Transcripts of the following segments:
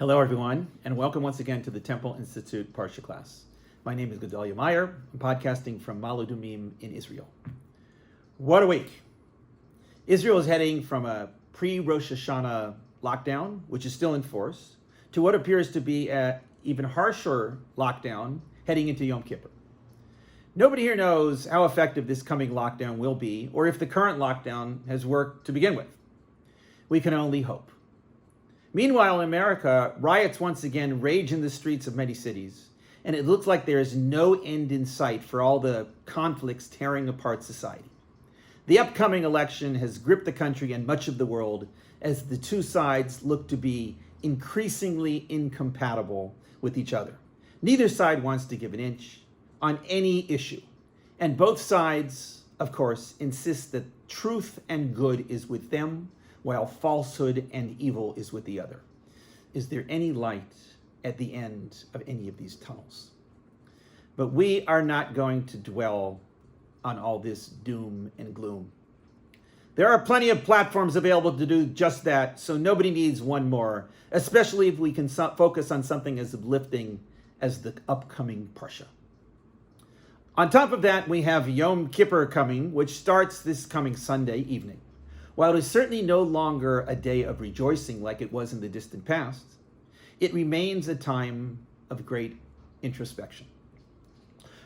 Hello, everyone, and welcome once again to the Temple Institute Parsha class. My name is Gedalia Meyer. I'm podcasting from Ma'ale Adumim in Israel. What a week! Israel is heading from a pre-Rosh Hashanah lockdown, which is still in force, to what appears to be an even harsher lockdown heading into Yom Kippur. Nobody here knows how effective this coming lockdown will be, or if the current lockdown has worked to begin with. We can only hope. Meanwhile, in America, riots once again rage in the streets of many cities, and it looks like there is no end in sight for all the conflicts tearing apart society. The upcoming election has gripped the country and much of the world as the two sides look to be increasingly incompatible with each other. Neither side wants to give an inch on any issue, and both sides, of course, insist that truth and good is with them, while falsehood and evil is with the other. Is there any light at the end of any of these tunnels? But we are not going to dwell on all this doom and gloom. There are plenty of platforms available to do just that, so nobody needs one more, especially if we can focus on something as uplifting as the upcoming Parsha. On top of that, we have Yom Kippur coming, which starts this coming Sunday evening. While it is certainly no longer a day of rejoicing like it was in the distant past, it remains a time of great introspection.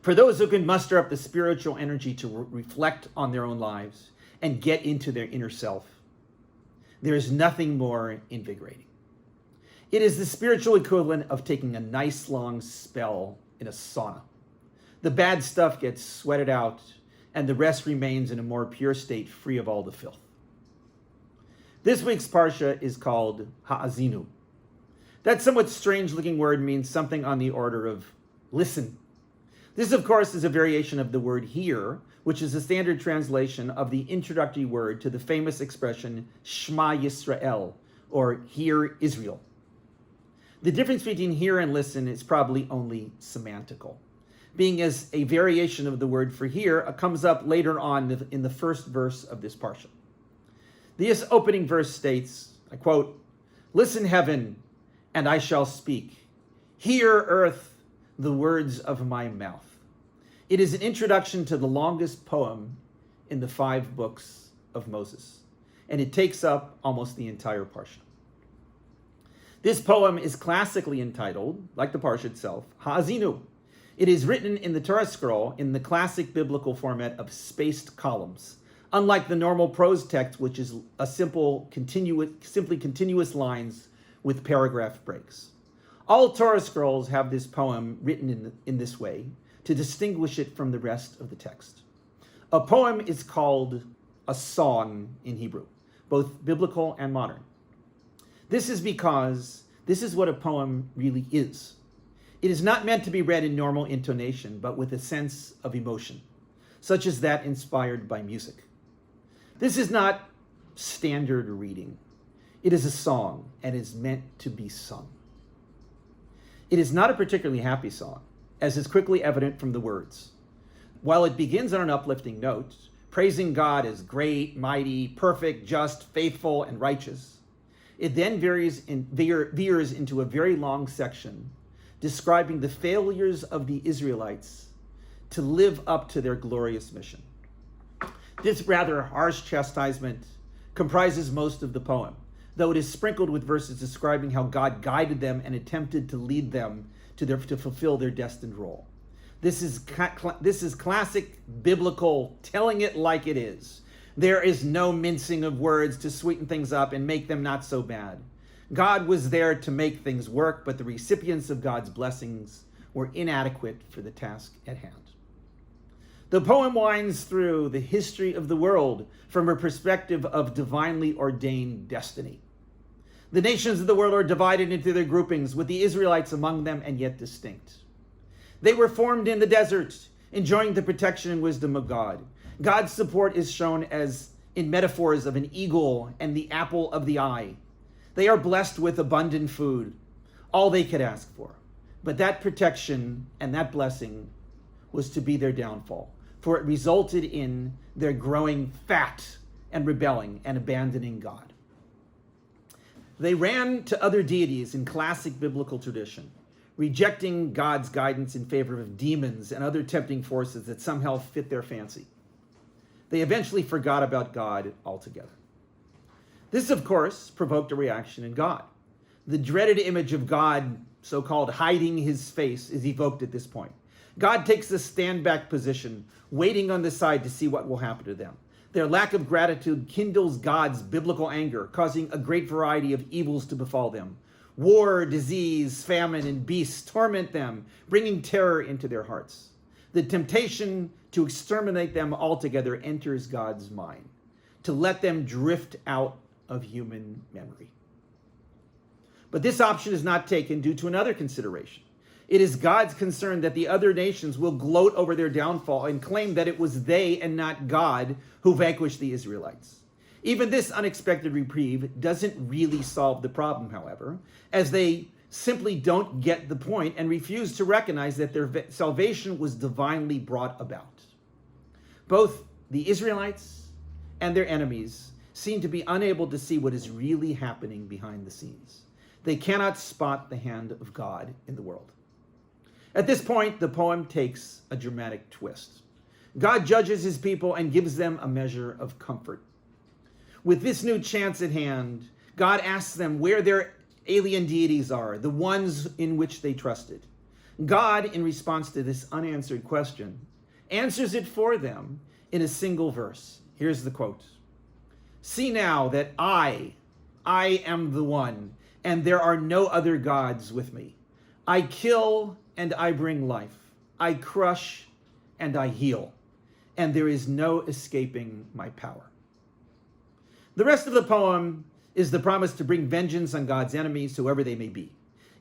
For those who can muster up the spiritual energy to reflect on their own lives and get into their inner self, there is nothing more invigorating. It is the spiritual equivalent of taking a nice long spell in a sauna. The bad stuff gets sweated out, and the rest remains in a more pure state, free of all the filth. This week's Parsha is called Ha'azinu. That somewhat strange-looking word means something on the order of listen. This, of course, is a variation of the word hear, which is a standard translation of the introductory word to the famous expression Shema Yisrael, or Hear Israel. The difference between hear and listen is probably only semantical, being as a variation of the word for hear comes up later on in the first verse of this Parsha. This opening verse states, I quote, "Listen, heaven, and I shall speak. Hear, earth, the words of my mouth." It is an introduction to the longest poem in the 5 books of Moses, and it takes up almost the entire Parsha. This poem is classically entitled, like the Parsha itself, Ha'azinu. It is written in the Torah scroll in the classic biblical format of spaced columns, unlike the normal prose text, which is a simply continuous lines with paragraph breaks. All Torah scrolls have this poem written in this way to distinguish it from the rest of the text. A poem is called a song in Hebrew, both biblical and modern. This is because this is what a poem really is. It is not meant to be read in normal intonation, but with a sense of emotion, such as that inspired by music. This is not standard reading. It is a song and is meant to be sung. It is not a particularly happy song, as is quickly evident from the words. While it begins on an uplifting note, praising God as great, mighty, perfect, just, faithful, and righteous, it then veers into a very long section describing the failures of the Israelites to live up to their glorious mission. This rather harsh chastisement comprises most of the poem, though it is sprinkled with verses describing how God guided them and attempted to lead them to fulfill their destined role. This is classic biblical telling it like it is. There is no mincing of words to sweeten things up and make them not so bad. God was there to make things work, but the recipients of God's blessings were inadequate for the task at hand. The poem winds through the history of the world from a perspective of divinely ordained destiny. The nations of the world are divided into their groupings, with the Israelites among them and yet distinct. They were formed in the desert, enjoying the protection and wisdom of God. God's support is shown as in metaphors of an eagle and the apple of the eye. They are blessed with abundant food, all they could ask for. But that protection and that blessing was to be their downfall, for it resulted in their growing fat and rebelling and abandoning God. They ran to other deities in classic biblical tradition, rejecting God's guidance in favor of demons and other tempting forces that somehow fit their fancy. They eventually forgot about God altogether. This, of course, provoked a reaction in God. The dreaded image of God, so-called hiding his face, is evoked at this point. God takes a stand-back position, waiting on the side to see what will happen to them. Their lack of gratitude kindles God's biblical anger, causing a great variety of evils to befall them. War, disease, famine, and beasts torment them, bringing terror into their hearts. The temptation to exterminate them altogether enters God's mind, to let them drift out of human memory. But this option is not taken due to another consideration. It is God's concern that the other nations will gloat over their downfall and claim that it was they and not God who vanquished the Israelites. Even this unexpected reprieve doesn't really solve the problem, however, as they simply don't get the point and refuse to recognize that their salvation was divinely brought about. Both the Israelites and their enemies seem to be unable to see what is really happening behind the scenes. They cannot spot the hand of God in the world. At this point, the poem takes a dramatic twist. God judges his people and gives them a measure of comfort. With this new chance at hand, God asks them where their alien deities are, the ones in which they trusted. God, in response to this unanswered question, answers it for them in a single verse. Here's the quote. "See now that I am the one, and there are no other gods with me. I kill and I bring life. I crush and I heal, and there is no escaping my power." The rest of the poem is the promise to bring vengeance on God's enemies, whoever they may be.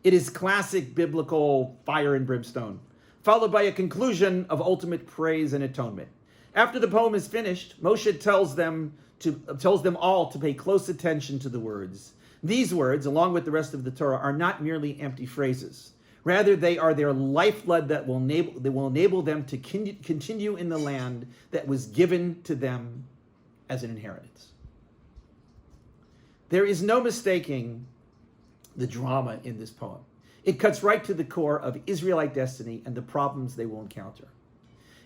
It is classic biblical fire and brimstone, followed by a conclusion of ultimate praise and atonement. After the poem is finished, Moshe tells them all to pay close attention to the words. These words, along with the rest of the Torah, are not merely empty phrases. Rather, they are their lifeblood that will enable them to continue in the land that was given to them as an inheritance. There is no mistaking the drama in this poem. It cuts right to the core of Israelite destiny and the problems they will encounter.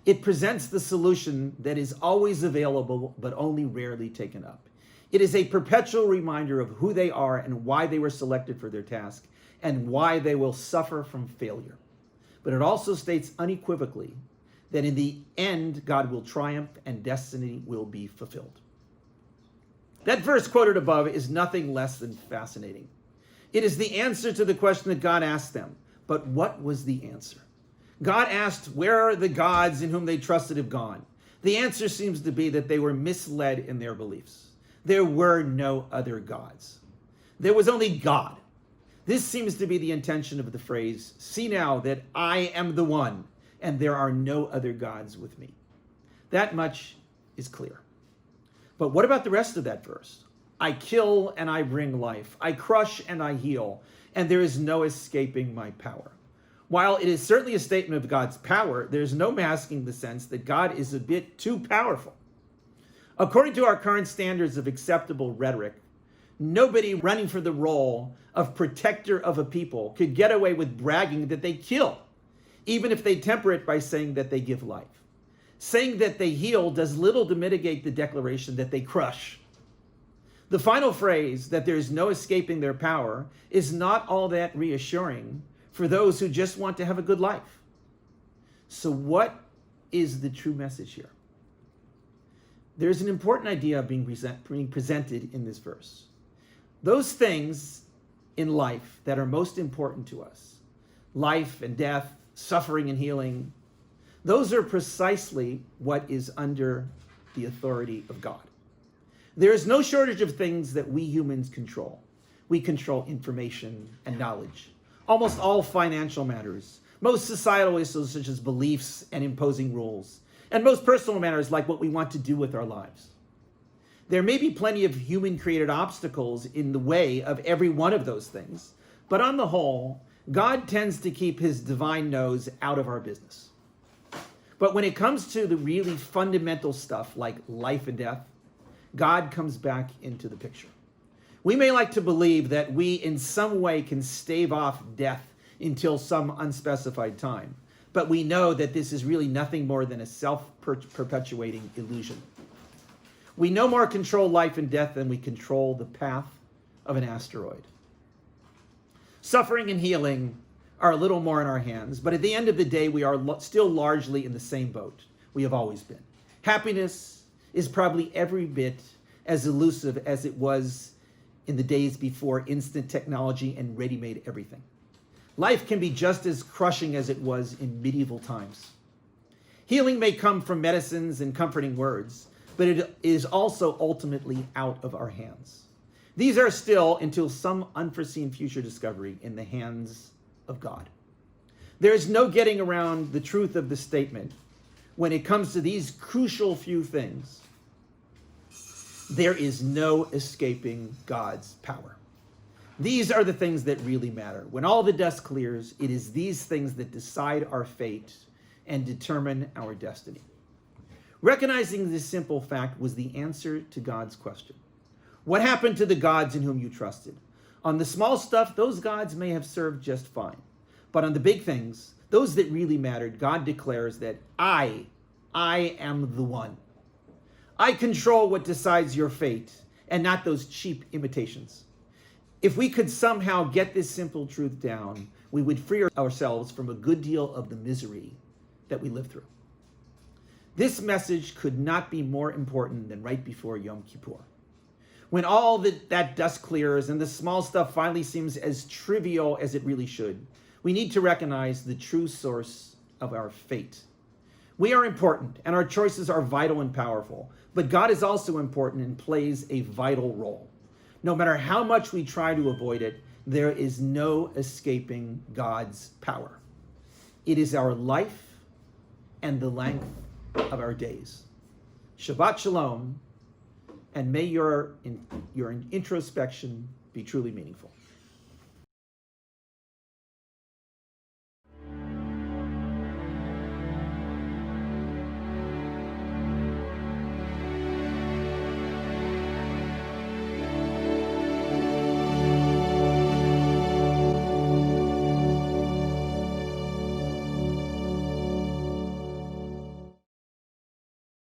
It presents the solution that is always available but only rarely taken up. It is a perpetual reminder of who they are and why they were selected for their task and why they will suffer from failure. But it also states unequivocally that in the end, God will triumph and destiny will be fulfilled. That verse quoted above is nothing less than fascinating. It is the answer to the question that God asked them. But what was the answer? God asked, where are the gods in whom they trusted have gone? The answer seems to be that they were misled in their beliefs. There were no other gods. There was only God. This seems to be the intention of the phrase, "See now that I am the one, and there are no other gods with me." That much is clear. But what about the rest of that verse? "I kill and I bring life. I crush and I heal, and there is no escaping my power." While it is certainly a statement of God's power, there's no masking the sense that God is a bit too powerful. According to our current standards of acceptable rhetoric, nobody running for the role of protector of a people could get away with bragging that they kill, even if they temper it by saying that they give life. Saying that they heal does little to mitigate the declaration that they crush. The final phrase, that there is no escaping their power, is not all that reassuring for those who just want to have a good life. So what is the true message here? There's an important idea being presented in this verse. Those things in life that are most important to us, life and death, suffering and healing, those are precisely what is under the authority of God. There is no shortage of things that we humans control. We control information and knowledge, almost all financial matters, most societal issues such as beliefs and imposing rules, and most personal matters like what we want to do with our lives. There may be plenty of human-created obstacles in the way of every one of those things, but on the whole, God tends to keep his divine nose out of our business. But when it comes to the really fundamental stuff like life and death, God comes back into the picture. We may like to believe that we in some way can stave off death until some unspecified time, but we know that this is really nothing more than a self-perpetuating illusion. We no more control life and death than we control the path of an asteroid. Suffering and healing are a little more in our hands, but at the end of the day, we are still largely in the same boat we have always been. Happiness is probably every bit as elusive as it was in the days before instant technology and ready-made everything. Life can be just as crushing as it was in medieval times. Healing may come from medicines and comforting words, but it is also ultimately out of our hands. These are still, until some unforeseen future discovery, in the hands of God. There is no getting around the truth of the statement. When it comes to these crucial few things, there is no escaping God's power. These are the things that really matter. When all the dust clears, it is these things that decide our fate and determine our destiny. Recognizing this simple fact was the answer to God's question. What happened to the gods in whom you trusted? On the small stuff, those gods may have served just fine. But on the big things, those that really mattered, God declares that I am the one. I control what decides your fate, and not those cheap imitations. If we could somehow get this simple truth down, we would free ourselves from a good deal of the misery that we live through. This message could not be more important than right before Yom Kippur. When all that dust clears and the small stuff finally seems as trivial as it really should, we need to recognize the true source of our fate. We are important, and our choices are vital and powerful, but God is also important and plays a vital role. No matter how much we try to avoid it, there is no escaping God's power. It is our life and the length of our days. Shabbat Shalom, and may your introspection be truly meaningful.